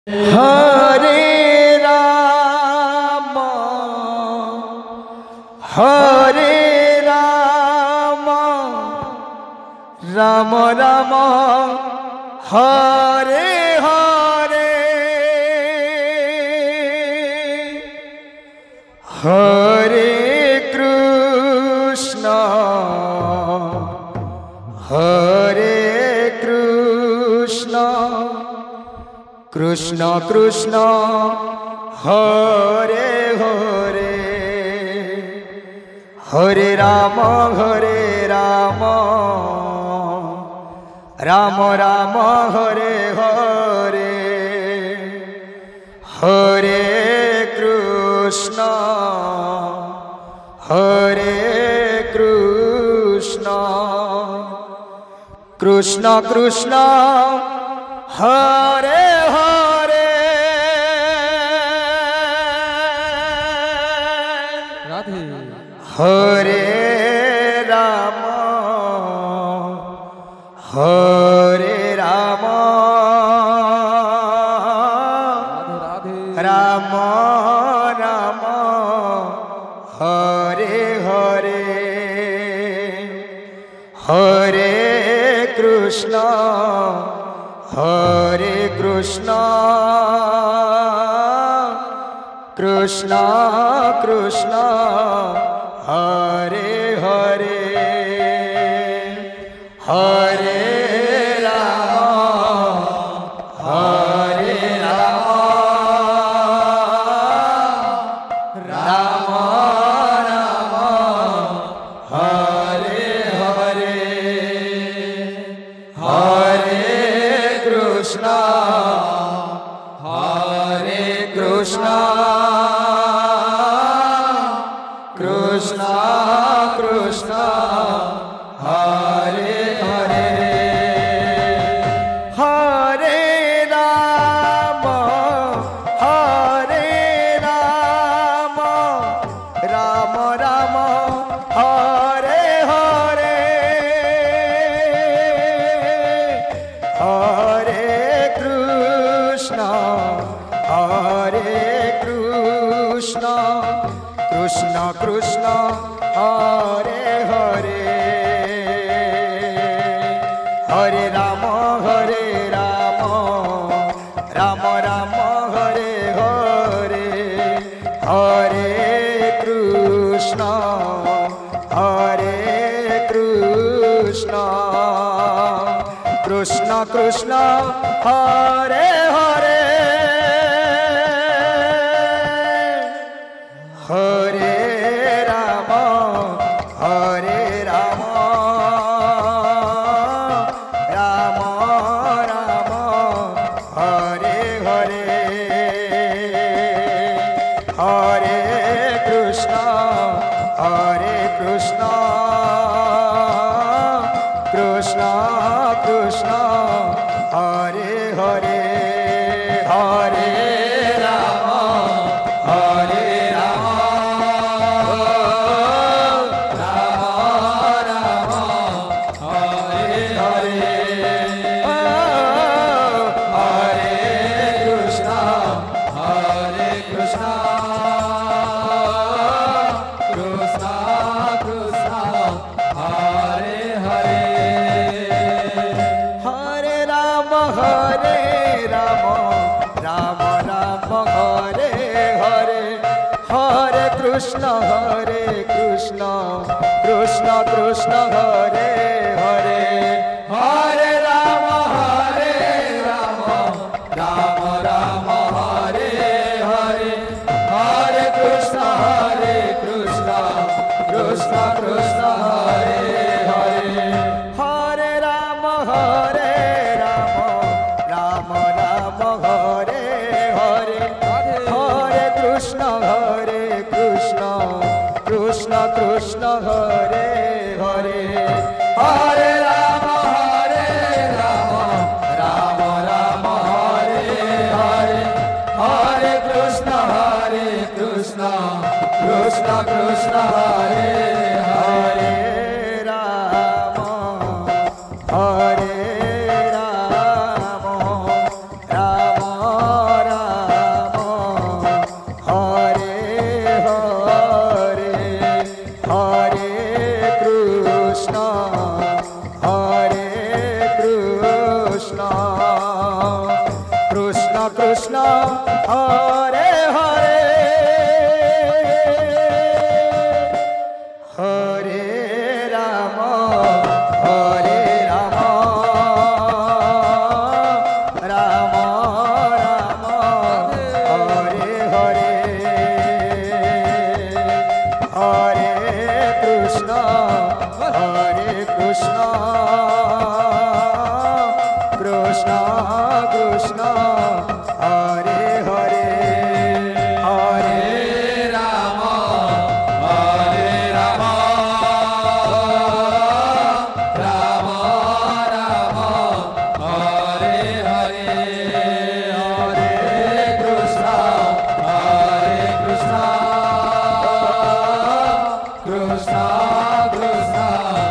Hare Ram Hare Ram Ram Ram Hare Hare Hare Krishna Krishna Krishna Hare Hare Hare Ram Ram Ram Hare Hare Hare Krishna Krishna Krishna Hare Hare Radhe Hare Ram Radhe Ram Ram Hare Hare Hare Krishna Krishna Krishna Hare Hare Hare Ram Ram Ram Hare Hare Hare Krishna Krishna Krishna Hare Hare Hare Ram Ram Ram Hare Hare Hare Krishna Krishna Krishna Hare Hare Hare Ram Ram Hare Hare Hare Krishna Krishna Krishna Hare Hare Hare Ram Ram Hare Hare Hare Krishna Krishna Krishna Hare Hare Hare Ram Krishna Krishna Hare Hare Hare Ram Ram Hare Hare Hare Krishna Krishna Krishna Hare Hare Hare Ram Ram Hare Hare Hare Krishna Krishna Krishna Hare Hare Hare Ram Ram Hare Hare Hare Krishna Krishna Krishna Hare Hare Ram Ram Krishna Krishna Hare Hare Hare Ram Ram Ram Hare Hare Hare Krishna Krishna Krishna Hare Hare Hare Ram Ram Ram Hare Hare Hare Krishna Krishna Krishna